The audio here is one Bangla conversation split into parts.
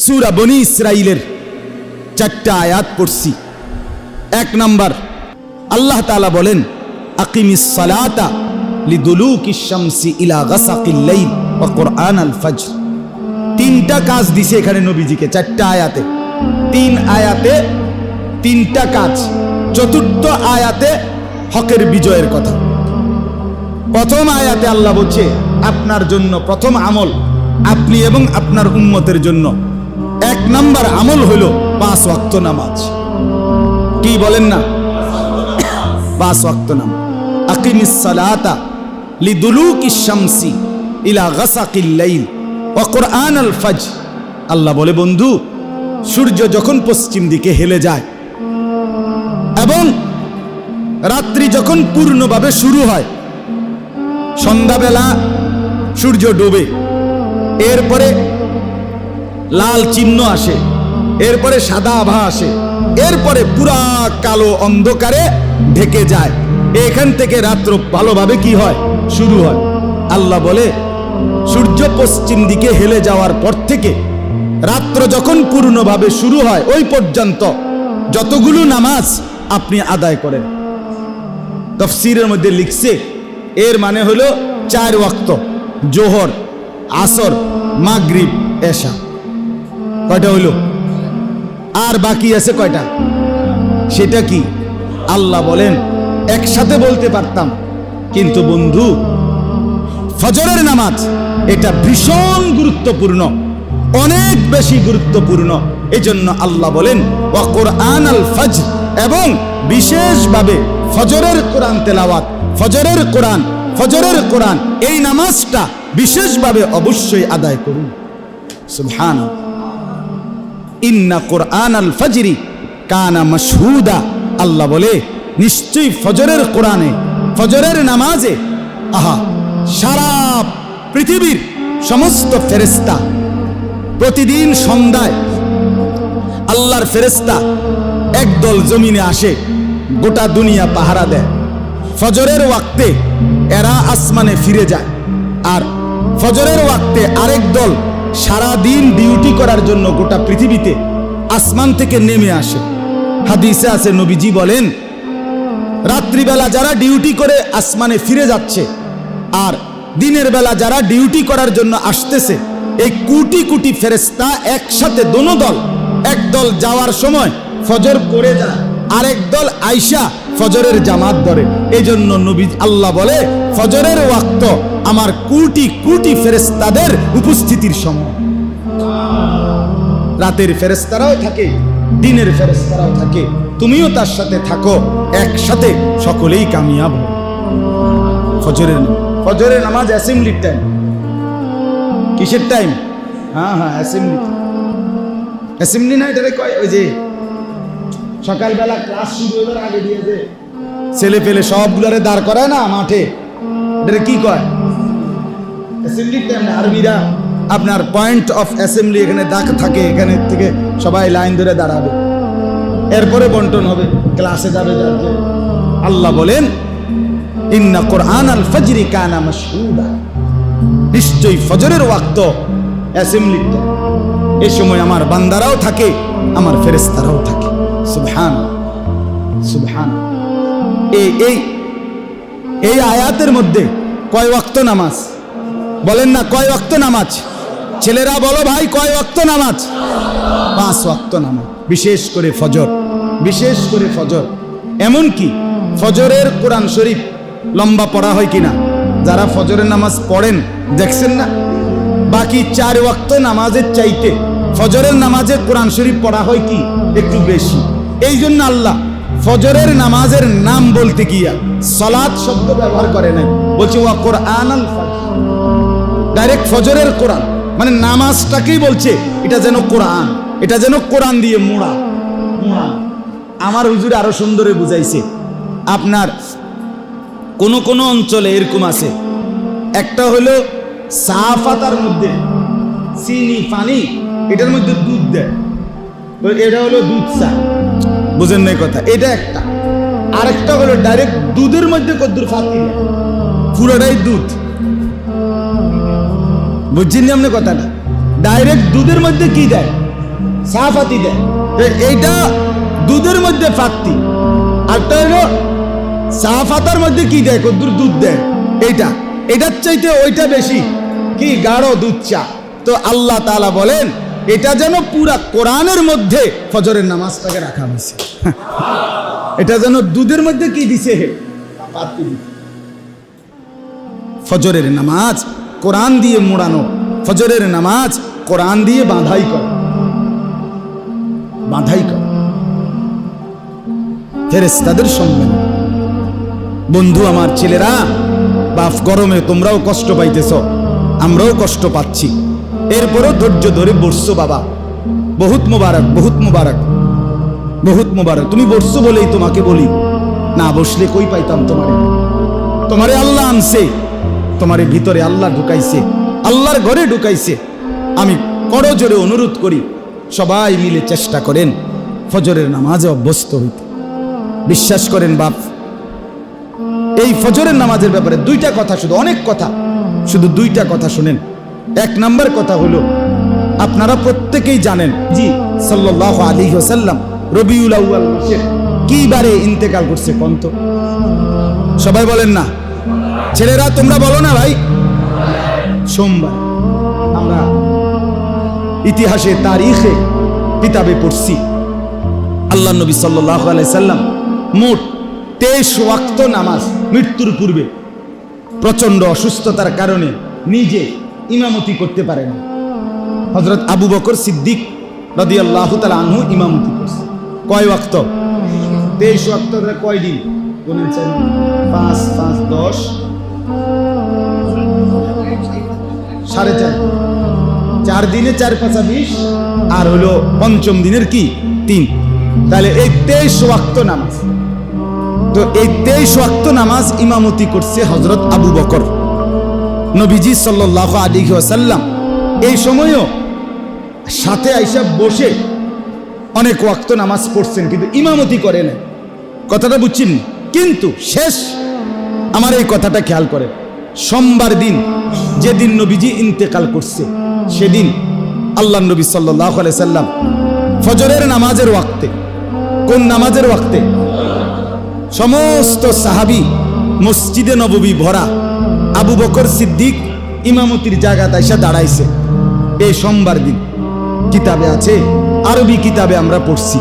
সূরা বনী ইসরাইলের 4টা আয়াত পড়ছি। 1 নাম্বার, আল্লাহ তাআলা বলেন আকিমিস সালাতা লিদুলুকিশ শামসি ইলা গাসাকিল লাইল ওয়া কুরআনাল ফজর। 3টা কাজ দিছে এখানে নবীজিকে 4টা আয়াতে। 3 আয়াতে 3টা কাজ। 4র্থ আয়াতে হকের বিজয়ের কথা। প্রথম আয়াতে আল্লাহ বলছে আপনার জন্য প্রথম আমল, আপনি এবং আপনার উম্মতের জন্য 1 নাম্বার আমল হলো 5 ওয়াক্ত নামাজ। কি বলেন না? 5 ওয়াক্ত নামাজ। আকিমিস সালাতা লিদুলুকিশ শামসি ইলা গাসাকিল লাইল ওয়া কুরআনাল ফজর। আল্লাহ বলে বন্ধু, সূর্য যখন পশ্চিম দিকে হেলে যায় এবং রাত্রি যখন পূর্ণভাবে শুরু হয়, সন্ধ্যাবেলা সূর্য ডোবে, এরপরে লাল চিহ্ন আসে, এরপরে সাদা আভা আসে, এরপরে পুরা কালো অন্ধকারে ঢেকে যায়, এখান থেকে রাত্র ভালোভাবে কি হয়? শুরু হয়। আল্লাহ বলে সূর্য পশ্চিম দিকে হেলে যাওয়ার পর থেকে রাত্র যখন পূর্ণভাবে শুরু হয় ওই পর্যন্ত যতগুলো নামাজ আপনি আদায় করেন। তাফসীরের মধ্যে লিখছে এর মানে হলো 4 ওয়াক্ত, জোহর, আসর, মাগরিব, এশা। কয়টা হইল? আর বাকি আছে কয়টা? সেটা কি? আল্লাহ বলেন একসাথে বলতে পারতাম, কিন্তু বন্ধু ফজরের নামাজ এটা ভীষণ গুরুত্বপূর্ণ, অনেক বেশি গুরুত্বপূর্ণ। এই জন্য আল্লাহ বলেন ওয়া কুরআনাল ফজর, এবং বিশেষভাবে ফজরের কোরআন তেলাওয়াত, ফজরের কোরআন এই নামাজটা বিশেষভাবে অবশ্যই আদায় করুন। সুবহানাল্লাহ। ইন্না কুরআনাল ফজরি কানা মাশহুদা। আল্লাহ বলে নিশ্চয়ই ফজরের কোরআনে, ফজরের নামাজে সারা পৃথিবীর সমস্ত ফেরেশতা প্রতিদিন সন্ধ্যায় আল্লাহর ফেরেশতা একদল জমিনে আসে, গোটা দুনিয়া পাহারা দেয়। ফজরের ওয়াক্তে এরা আসমানে ফিরে যায়, আর ফজরের ওয়াক্তে আরেক দল সারা দিন ডিউটি করার জন্য গোটা পৃথিবীতে আসমান থেকে নেমে আসে। হাদিসে আছে নবীজি বলেন রাত্রিবেলা যারা ডিউটি করে আসমানে ফিরে যাচ্ছে, আর দিনের বেলা যারা ডিউটি করার জন্য আসতেছে, এই কোটি কোটি ফেরেশতা একসাথে দোনো দল, এক দল যাওয়ার সময় ফজর করে যায়, আরেক দল আইসা ফজরের জামাত ধরে। এই জন্য নবী আল্লাহ বলে ফজরের ওয়াক্ত আমার কোটি কোটি ফেরেশতাদের উপস্থিতির সময়। রাতের ফেরেশতারাও থাকে, দিনের ফেরেশতারাও থাকে, তুমিও তার সাথে থাকো, একসাথে সকলেই কামিয়াব। ফজরের নামাজ অ্যাসেম্বলির টাইম। কিসের টাইম? হ্যাঁ, অ্যাসেম্বলি না, এটা কয় ওই যে সকালবেলা ক্লাস শুরু হবার আগে দিয়ে যে ছেলে পেলে সবগুলারে দাঁড় করায় না মাঠে, এটা কি কয়? অ্যাসেম্বলির টাইম। আরবিরা আপনার পয়েন্ট অফ অ্যাসেম্বলি এখানে থাকে, এখানে থেকে সবাই লাইন ধরে দাঁড়াবে, এরপরে বন্টন হবে, ক্লাসে যাবে যাচ্ছে। আল্লাহ বলেন ইন্না কুরআনাল ফজরি কানা মাশহুদা। নিশ্চয়ই ফজরের ওয়াক্ত অ্যাসেম্বলিতে, এই সময় আমার বান্দারাও থাকে, আমার ফেরেশতারাও থাকে। সুবহান। এই আয়াতের মধ্যে কয় ওয়াক্ত নামাজ? বলেন না কয় ওয়াক্ত নামাজ? ছেলেরা বলো ভাই, কয় ওয়াক্ত নামাজ? 5 ওয়াক্ত নামাজ। বিশেষ করে ফজর। এমন কি ফজরের কোরআন শরীফ লম্বা পড়া হয় কিনা? যারা ফজরের নামাজ পড়েন দেখছেন না, বাকি 4 ওয়াক্ত নামাজের চাইতে ফজরের নামাজে কোরআন শরীফ পড়া হয় কি একটু বেশি। এই জন্য আল্লাহ ফজরের নামাজের নাম বলতে গিয়া সালাত শব্দ ব্যবহার করে নাই, বলছে ওয়া কুরআনাল ফজর। ডাইরেক্ট ফজরের কোরআন মানে নামাজটাকেই বলছে এটা যেন কোরআন, এটা যেন কোরআন দিয়ে মোড়া। আমার হুজুর আরো সুন্দরে বুঝাইছে। আপনার কোন অঞ্চলে এরকম আছে, একটা হলো চা পাতার মধ্যে চিনি পানি, এটার মধ্যে দুধ দেয়, এটা হলো দুধ চা। বুঝেন নাই কথা? এটা একটা। আরেকটা হলো ডাইরেক্ট দুধের মধ্যে কদ্দুর ফাঁকি, পুরোটাই দুধ। বুঝছেন আপনি কথাটা? ডাইরেক্ট দুধের মধ্যে কি দেয়? চা পাতি দেয়, এইটা দুধের মধ্যে ফাত্তি, আরটা হলো চা পাতার মধ্যে কি দেয়, কদ্দুর দুধ দেয়, এটার চাইতে ওইটা বেশি কি গাঢ় দুধ চা। তো আল্লাহ তাআলা বলেন এটা যেন পুরা কোরআনের মধ্যে ফজরের নামাজটাকে রাখা হয়েছে, এটা যেন দুধের মধ্যে কি দিছে, ফজরের নামাজ কোরআন দিয়ে মোড়ানো, ফজরের নামাজ কোরআন দিয়ে বাঁধাই কর, ফেরেশতাদের সম্মান। বন্ধু আমার ছেলেরা, বাপ গরমে তোমরাও কষ্ট পাইতেছ, আমরাও কষ্ট পাচ্ছি, এরপরও ধৈর্য ধরে বসছো বাবা, বহুত মোবারক, বহুত মোবারক, বহুত মোবারক। তুমি বসছো বলেই তোমাকে বলি, না বসলে কই পাইতাম তোমারে আল্লাহ আনছে, তোমারে ভিতরে আল্লাহ ঢুকাইছে, আল্লাহর ঘরে ঢুকাইছে। আমি করজোরে অনুরোধ করি সবাই মিলে চেষ্টা করেন ফজরের নামাজে অভ্যস্ত হইতে। বিশ্বাস করেন বাপ, এই ফজরের নামাজের ব্যাপারে দুইটা কথা, শুধু অনেক কথা, শুধু দুইটা কথা শুনেন। এক নাম্বার কথা হলো, আপনারা প্রত্যেকেই জানেন জি সাল্লাল্লাহু আলাইহি ওয়াসাল্লাম রবিউল আউয়াল মাসে কি বারে ইন্তেকাল করছে কোন তো? সবাই বলেন না, ছেলেরা তোমরা বলো না ভাই, সোমবার। আমরা ইতিহাসে তারিখে কিতাবে পড়ছি আল্লাহ নবী সাল্লাল্লাহু আলাইহি সাল্লাম মোট 23 ওয়াক্ত নামাজ মৃত্যুর পূর্বে প্রচন্ড অসুস্থতার কারণে নিজে ইমামতি করতে পারেন। হযরত আবু বকর সিদ্দিক রাদিয়াল্লাহু তাআলা আনহু ইমামতি করছে। কয় ওয়াক্ত? 23 ওয়াক্ত। কয় দিন? 5 5 10 4.5 4 দিনে 4 5 20 আর হলো পঞ্চম দিনের কি 3, তাহলে এই 23 ওয়াক্ত নামাজ। তো এই 23 ওয়াক্ত নামাজ ইমামতি করছে হযরত আবু বকর। নবীজি সাল্লাল্লাহু আলাইহি ওয়াসাল্লাম এই সময়ও সাথে আইসা বসে অনেক ওয়াক্ত নামাজ পড়ছেন, কিন্তু ইমামতি করে না। কথাটা বুঝছেন? কিন্তু শেষ আমার এই কথাটা খেয়াল করে, সোমবার দিন যেদিন নবীজি ইন্তেকাল করছে সেদিন আল্লাহ নবী সাল্লাল্লাহু আলাইহি সাল্লাম ফজরের নামাজের ওয়াক্তে, কোন নামাজের ওয়াক্তে? সমস্ত সাহাবী মসজিদে নববী ভরা, আবু বকর সিদ্দিক ইমামতির জায়গাতে এসে দাঁড়াইছে। এই সোমবার দিন কিতাবে আছে, আরবি কিতাবে আমরা পড়ছি।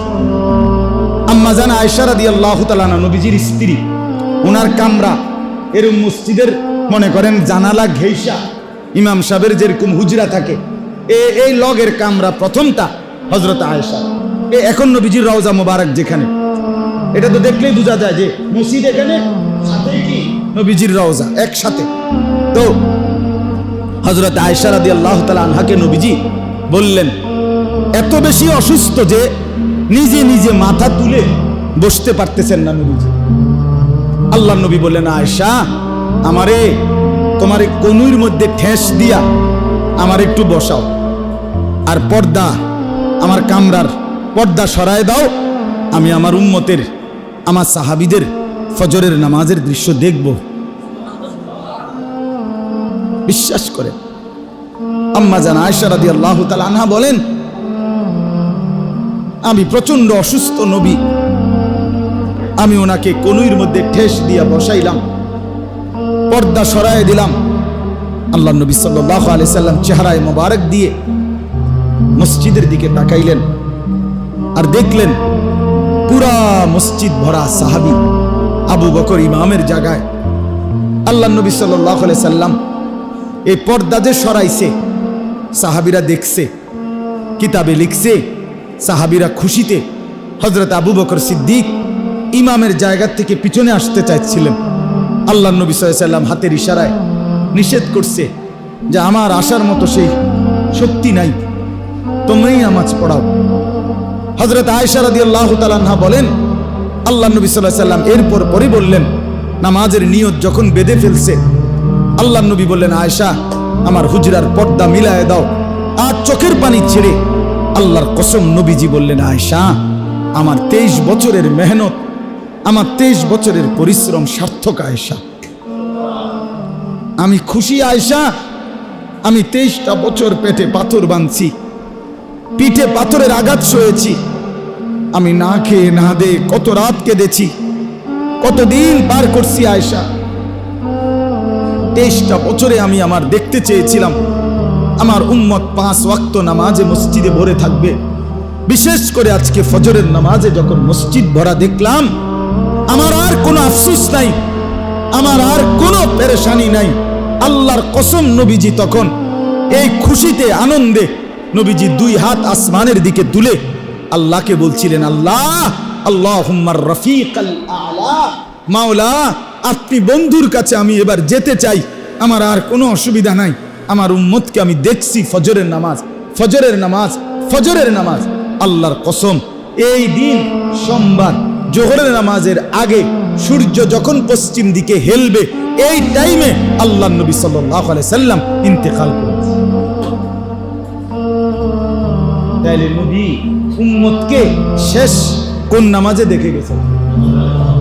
আম্মা জান আয়েশা রাদিয়াল্লাহু তাআলা নবীজির স্ত্রী, ওনার কামরা এরকম মসজিদের মনে করেন জানালা ঘেইসা ইমাম সাহেবের যেরকম হুজরা থাকে, এই লগের কামরা প্রথমটা হযরত আয়েশা। এখন নবীজির রওজা মোবারক যেখানে, এটা তো দেখলেই বোঝা যায় যে মসজিদ এখানে, সাথে কি নবীজির রওজা একসাথে। তো হযরত আয়েশা রাদিয়াল্লাহু তাআলা আনহাকে নবীজি বললেন, এত বেশি অসুস্থ যে নিজে নিজে মাথা তুলে বসতে পারতেছেন না নবীজি। আল্লাহ নবী বললেন, আয়েশা আমারে তোমার কনুইর মধ্যে ঠেস দিয়া আমার একটু বসাও, আর পর্দা, আমার কামরার পর্দা সরায় দাও, আমি আমার উম্মতের, আমার সাহাবীদের ফজরের নামাজের দৃশ্য দেখব। বিশ্বাস করে আম্মা জান আয়েশা রাদিয়াল্লাহু তাআলা আনহা বলেন, আমি প্রচন্ড অসুস্থ নবী, আমি ওনাকে কনুইর মধ্যে ঠেস দিয়া বসাইলাম, পর্দা সরায় দিলাম। আল্লাহ নবী সাল্লাল্লাহু আলাইহি সাল্লাম চেহারায় মোবারক দিয়ে মসজিদের দিকে তাকাইলেন, আর দেখলেন পুরা মসজিদ ভরা সাহাবী, আবু বকর ইমামের জায়গায়। আল্লাহ নবী সাল্লাল্লাহু আলাইহি সাল্লাম এই পর্দা যে সরাইছে সাহাবীরা দেখছে, কিতাবে লিখছে সাহাবীরা খুশিতে হযরত আবু বকর সিদ্দিক ইমামের জায়গা থেকে পিছনে আসতে চাইছিলেন। আল্লাহ নবী সাল্লাল্লাহু আলাইহি সাল্লাম হাতের ইশারায় নিষেধ করছে যে আমার আসার মতো সেই শক্তি নাই, তোমরাই নামাজ পড়াও। হযরত আয়েশা রাদিয়াল্লাহু তাআলা আনহা বলেন, আল্লাহ নবী সাল্লাল্লাহু আলাইহি সাল্লাম এরপর পরে বললেন, নামাজের নিয়ত যখন বেঁধে ফেলছে, আল্লাহ নবী বললেন, আয়েশা আমার হুজরার পর্দা মিলায়ে দাও। আর চোখের পানি ছেড়ে আল্লাহর কসম নবীজি বললেন, আয়েশা আমার 23 বছরের মেহনত, আমার 23 বছরের পরিশ্রম সার্থক আয়েশা, আমি খুশি আয়েশা, আমি 23টা বছর পেটে পাথর বাঁধছি, পিঠে পাথরের আঘাত সয়েছি। আমি না খেয়ে না দে কত রাত কেঁদেছি, কতদিন পার করছি আয়েশা। 23টা বছরে আমি আমার দেখতে চেয়েছিলাম আমার উম্মত 5 ওয়াক্ত নামাজে মসজিদে ভরে থাকবে। বিশেষ করে আজকে ফজরের নামাজে যখন মসজিদ ভরা দেখলাম, আমার আর কোনো আফসোস নাই, আমার আর কোনো পেরেশানি নাই। আল্লাহর কসম, নবীজি তখন এই খুশিতে আনন্দে নবীজি 2 হাত আসমানের দিকে তুলে আল্লাহকে বলছিলেন, আল্লাহ আল্লাহুম্মার রফিকাল আলা, মাওলা আপনি বন্ধুর কাছে আমি এবার যেতে চাই, আমার আর কোনো অসুবিধা নাই। আমার উম্মতকে আমি দেখছি ফজরের নামাজ, ফজরের নামাজ, ফজরের নামাজ। আল্লাহর কসম, এই দিন সোমবার জোহরের নামাজের আগে সূর্য যখন পশ্চিম দিকে হেলবে, এই টাইমে আল্লাহর নবী সাল্লাল্লাহু আলাইহি সাল্লাম ইন্তেকাল করেছেন। তাইলে নবী উম্মতকে শেষ কোন নামাজে দেখে গেছেন?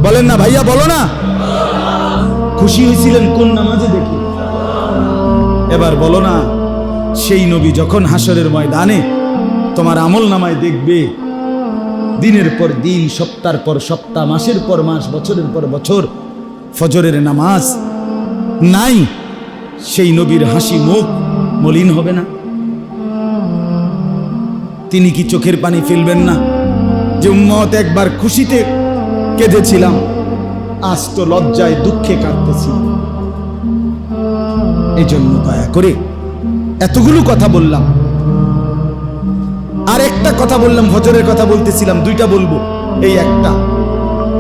বলেন না ভাইয়া, বলো না। খুশি হয়েছিলেন কোন নামাজে দেখে? এবার বলো না, সেই নবী যখন হাসরের ময়দানে তোমার আমল নামায় দেখবে দিনের পর দিন, সপ্তাহের পর সপ্তাহ, মাসের পর মাস, বছরের পর বছর ফজরের নামাজ নাই, সেই নবীর হাসি মুখ মলিন হবে না? তিনি কি চোখের পানি ফেলবেন না যে উম্মত একবার খুশিতে কেঁদেছিলাম, আজ তো লজ্জায় দুঃখে কাঁদতেছি? এই জন্য দয়া করে এতগুলো কথা বললাম, আর একটা কথা বললাম, ফজরের কথা বলতেছিলাম, 2টা বলবো, এই একটা।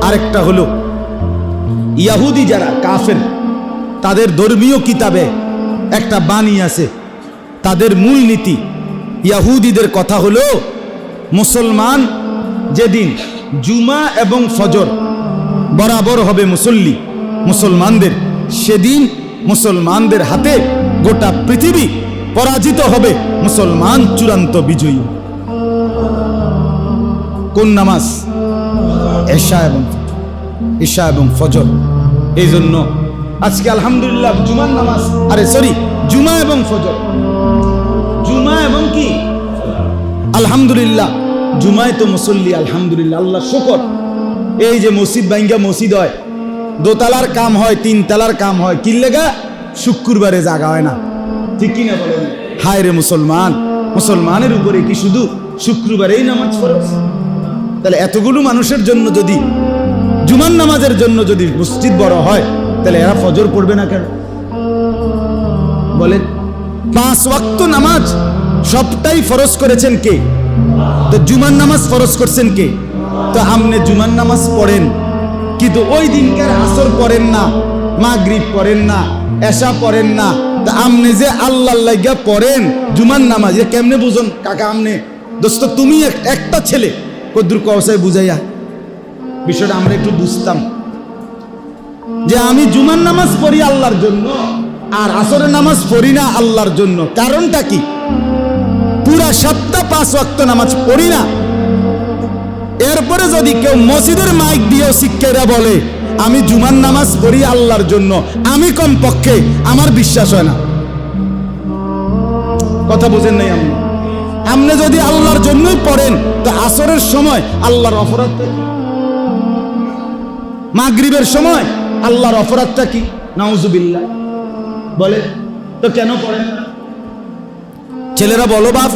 আরেকটা হলো ইয়াহুদি যারা কাফের, তাদের ধর্মীয় কিতাবে একটা বাণী আছে, তাদের মূল নীতি। ইয়াহুদিদের কথা হলো, মুসলমান যেদিন জুমা এবং ফজর বরাবর হবে মুসল্লি মুসলমানদের, সেদিন মুসলমানদের হাতে গোটা পৃথিবী পরাজিত হবে, মুসলমান চূড়ান্ত বিজয়ী। কোন নামাজ? এশা এবং ঈশা এবং ফজর। এই জন্য আজকে আলহামদুলিল্লাহ জুমার নামাজ, জুমা এবং ফজর, জুমা এবং কি আলহামদুলিল্লাহ, জুমায় তো মুসল্লি আলহামদুলিল্লাহ, আল্লাহ শুকর। এই যে মসজিদ ভাঙ্গা মসজিদ হয়, 2 তলার কাম হয়, 3 তলার কাম হয়, কি লেগা? শুক্রবারে জাগা হয় না, ঠিক কিনা বলেন? হায় রে মুসলমান, মুসলমানের উপরে কি শুধু শুক্রবারেই নামাজ ফরজ? তাহলে এতগুলো মানুষের জন্য যদি, জুমার নামাজের জন্য যদি মসজিদ বড় হয়, তাহলে এরা ফজর পড়বে না কেন? বলেন। 5 ওয়াক্ত নামাজ সবটাই ফরজ করেছেন কে? তো জুমার নামাজ ফরজ করছেন কে? তো আপনি জুমার নামাজ পড়েন, কিন্তু ওই দিনকার আসর পড়েন না, মাগরিব পড়েন না, এশা পড়েন না। তা আপনি যে আল্লাহর লাগা পড়েন জুমার নামাজ, এ কেমনে বুঝুন কাকা? আপনি দোস্ত, তুমি একটা ছেলে, কদ্দুর কওসায় বুঝাইয়া বিষয়টা আমরা একটু বুঝতাম, যে আমি জুমার নামাজ পড়ি আল্লাহর জন্য আর আসরের নামাজ পড়ি না আল্লাহর জন্য। কারণটা কি? পুরা সপ্তাহ 5 ওয়াক্ত নামাজ পড়ি না, এরপরে যদি কেউ মসজিদের মাইক দিয়েও শিক্ষারা বলে আমি জুমার নামাজ পড়ি আল্লাহর জন্য, আমি কমপক্ষে আমার বিশ্বাস হয় না। কথা বুঝেন নাই? আপনি যদি আল্লাহর জন্যই পড়েন, তো আসরের সময় আল্লাহর অপরাধটা কি? মাগরিবের সময় আল্লাহর অপরাধটা কি? নাউজুবিল্লাহ। বলে তো কেন পড়েন না? ছেলেরা বলো, বাপ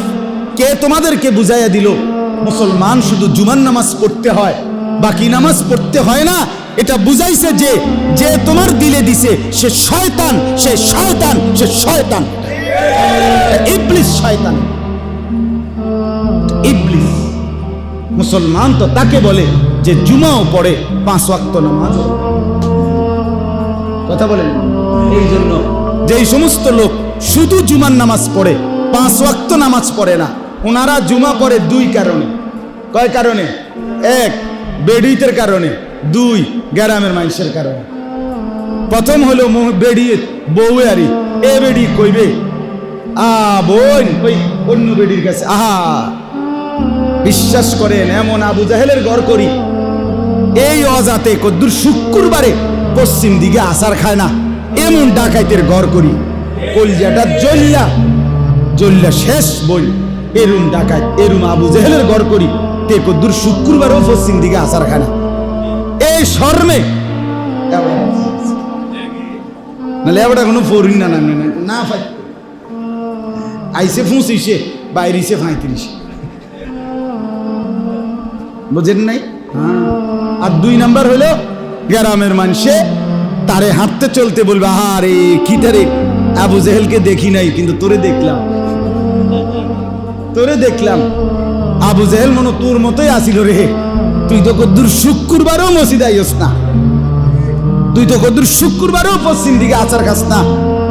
কে তোমাদেরকে বুঝাইয়া দিল মুসলমান শুধু জুমার নামাজ পড়তে হয়, বাকি নামাজ পড়তে হয় না? এটা বুঝাইছে যে তোমার দিলে দিছে সে শয়তান, সে শয়তান, সে শয়তান, ইবলিস শয়তান, ইবলিস। মুসলমান তো তাকে বলে যে জুমাও পড়ে, 5 ওয়াক্ত নামাজ। কথা বলেন। এই জন্য যেই সমস্ত লোক শুধু জুমার নামাজ পড়ে, 5 ওয়াক্ত নামাজ পড়ে না, ওনারা জুমা পড়ে 2 কারণে। কয় কারণে? 1 বেডিতের কারণে, 2 গ্রামের মানুষের কারণে। প্রথম হলো বেডি বউ, আরি এ বেডি কইবে বোন ওই অন্য বেডির কাছে, আহা বিশ্বাস করেন এমন আবু জাহেলের ঘর করি, এই অজাতে কদ্দুর শুক্রবারে পশ্চিম দিকে আসার খায় না, এমন ডাকাইতের ঘর করি, কলজাটা জ্বল্লা জ্বল্লা শেষ বই। এরুম ডাকাত এরুম আবু জেহেলের ঘর করি তে কদ্দুর শুক্রবারও পশ্চিম দিকে আসার খানা এই শর্মে নাহলে এবারটা কোনো ফরিন না না ফাই আইসে 25 বাইরিছে 35 বুঝেন নাই? আর 2 নাম্বার হলো গ্রামের মানুষে তারে হাঁটতে চলতে বলবে আরে কিটারে আবু জেহেলকে দেখি নাই কিন্তু তোরে দেখলাম আবু জেহেল মনে তোর মতোই আসিল রে, তুই তো কদ্দুর শুক্রবারও মসজিদ আইস না, তুই তো কদ্দুর শুক্রবারও পশ্চিম দিকে আচার খাস না,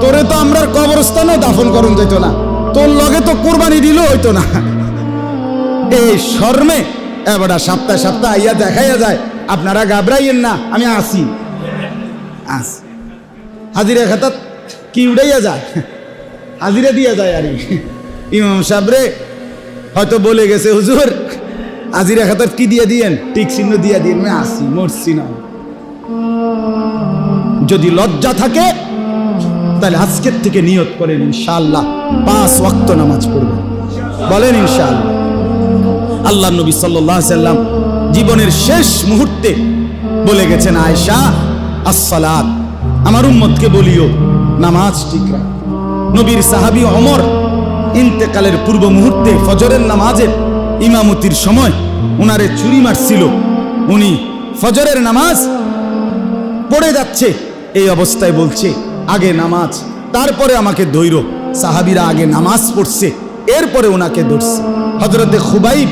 তোরে তো আমরার কবরস্থানেও দাফন করুন যাইতো না, তোর লগে তো কোরবানি দিলেও হইতো না। এই শর্মে এবার সপ্তাহে আইয়া দেখাইয়া যায়। আপনারা ঘাবড়াইয়েন না, আমি আসি হাজিরা খাতাত কি উড়াইয়া যায়, হাজিরা দিয়া যায়। আর ইমাম সাহেবরে হয়তো বলে গেছে হুজুর হাজিরা খাতাত কি দিয়ে দিয়েন, টিক চিহ্ন দিয়া দিন, আমি আসি মরছি না। যদি লজ্জা থাকে তাহলে আজকের থেকে নিয়ত করেন ইনশাআল্লাহ 5 ওয়াক্ত নামাজ পড়বেন, বলেন ইনশাআল্লাহ। আল্লাহ নবী সাল্লাল্লাহু আলাইহি সাল্লাম জীবনের শেষ মুহূর্তে বলে গেছেন আয়েশা আসসালাত, আমার উম্মতকে বলিও নামাজ ঠিক রাখ। নবীর সাহাবী ওমর ইন্তেকালের পূর্ব মুহূর্তে ফজরের নামাজের ইমামতির সময় উনারে ছুরি মারছিল, উনি ফজরের নামাজ পড়ে যাচ্ছে, এই অবস্থায় বলছে আগে নামাজ তারপরে আমাকে ধৈর্য। সাহাবীরা আগে নামাজ পড়ছে এরপরে ওনাকে ধরছে। হযরতে খুবাইব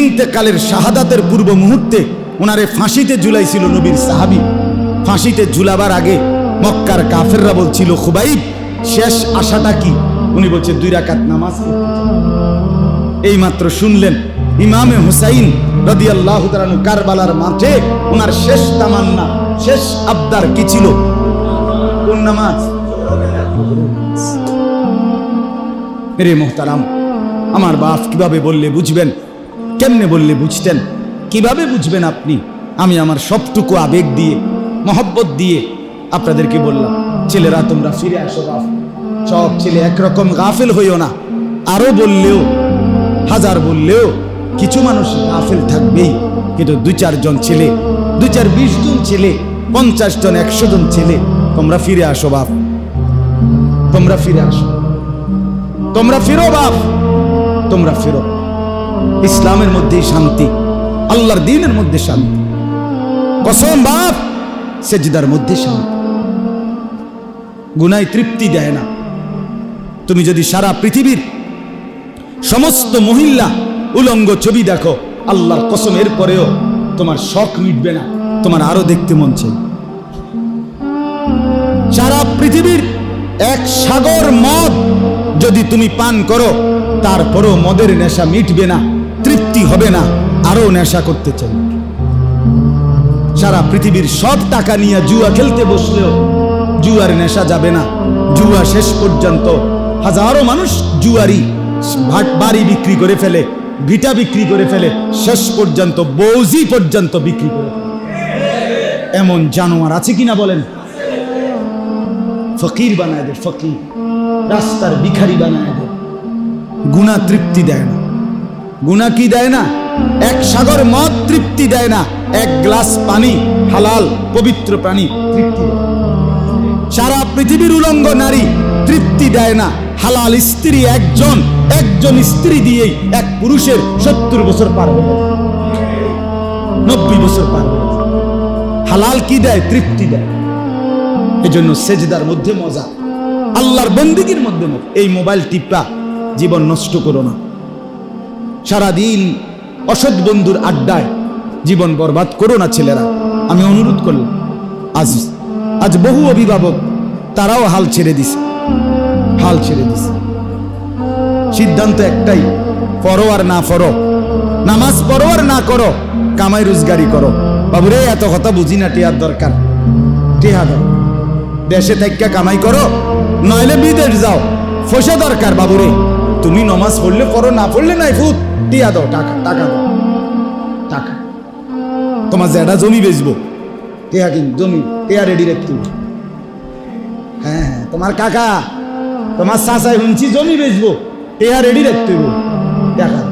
ইন্তেকালের শাহাদাতের পূর্ব মুহূর্তে ওনারে ফাঁসিতে ঝুলাইছিল নবীর সাহাবী। ফাঁসিতে ঝুলাবার আগে মক্কার কাফেররা বলছিল খুবাইব শেষ আশাটা কি? উনি বলছে 2 রাকাত নামাজ পড়তে চাই। এই মাত্র শুনলেন ইমামে হুসাইন রাদিয়াল্লাহু তাআলা আনহু কারবালার মাঠে ওনার শেষ তামান্না শেষ আবদার কি ছিল? কোন নামাজ? মেরে মোহতারাম, আমার বাপ কিভাবে বললে বুঝবেন, কেমনে বললে বুঝতেন, কিভাবে বুঝবেন আপনি? আমি আমার সবটুকু আবেগ দিয়ে মহব্বত দিয়ে আপনাদেরকে বললাম ছেলেরা তোমরা ফিরে আসো বাপ। সব ছেলে একরকম গাফেল হইও না, আরো বললেও হাজার বললেও কিছু মানুষ গাফেল থাকবেই, কিন্তু 2-4 জন ছেলে 2-4 20 জন ছেলে 50 জন 100 জন ছেলে তোমরা ফিরে আসো বাপ, তোমরা ফিরে আসো, তোমরা ফিরো বাপ, তোমরা ফিরো। ইসলামের মধ্যেই শান্তি, আল্লাহর দ্বীনের মধ্যে শান্তি, কসম বাপ সেজদার মধ্যে শান্তি। গুনায় তৃপ্তি দেয় না। তুমি যদি সারা পৃথিবীর সমস্ত মহিলা উলঙ্গ ছবি দেখো, আল্লাহর কসম এরপরেও তোমার শখ মিটবে না, তোমার আরো দেখতে মন চাই। সারা পৃথিবীর 1 সাগর মদ যদি তুমি পান করো তারপরও মদের নেশা মিটবে না, তৃপ্তি হবে না, আরো নেশা করতে চাই। সারা পৃথিবীর সব টাকা নিয়ে জুয়া খেলতে বসলেও জুয়ার নেশা যাবে না। জুয়া শেষ পর্যন্ত হাজারো মানুষ জুয়ারি বাড়ি বিক্রি করে ফেলে, ভিটা বিক্রি করে ফেলে, শেষ পর্যন্ত বৌজি পর্যন্ত বিক্রি করে ফেলে। এমন জানোয়ার আছে কিনা বলেন? ফকির বানায় দেয়, ফকির রাস্তার ভিখারি বানায় দেয়। গুনাহ তৃপ্তি দেয় না। গুনাহ কি দেয় না? 1 সাগর মদ তৃপ্তি দেয় না, 1 গ্লাস পানি হালাল পবিত্র পানি তৃপ্তি দেয়। সারা পৃথিবীর উলঙ্গ নারী তৃপ্তি দেয় না। হালাল স্ত্রী একজন স্ত্রী দিয়েই 1 পুরুষের 70 বছর পার হবে, 90 বছর পার হবে। হালাল কি দেয়? তৃপ্তি দেয়। এজন্য সেজদার মধ্যে মজা, আল্লাহর বন্দেগীর মধ্যে মজা। এই মোবাইল টিপা জীবন নষ্ট করো না। সারাদিন অসৎ বন্ধুর আড্ডায় জীবন বরবাদ করো না ছেলেরা। আমি অনুরোধ করলাম, আজ বহু অভিভাবক তারাও হাল ছেড়ে দিছে। সিদ্ধান্ত একটাই, পড়ো আর না পড়ো, নামাজ পড়ো আর না করো, কামাই রোজগারি করো। বাবুরে এত কথা বুঝি না, টিয়ার দরকার, টিয়া দাও, দেশে থাইকা কামাই করো, নইলে বিদেশ যাও, পয়সা দরকার। বাবুরে তুমি নামাজ পড়লে পড়ো, না পড়লে নাই, ফুট টিয়া দাও, টাকা দাও, টাকা। তোমার যেটা জমি বেচবো, টিয়া কিন, জমি টিয়া রেডি রাখতে। হ্যাঁ, তোমার কাকা তোমার চাচাই শুনছি জমি বেচবো, টিয়া রেডি রাখতে। দেখা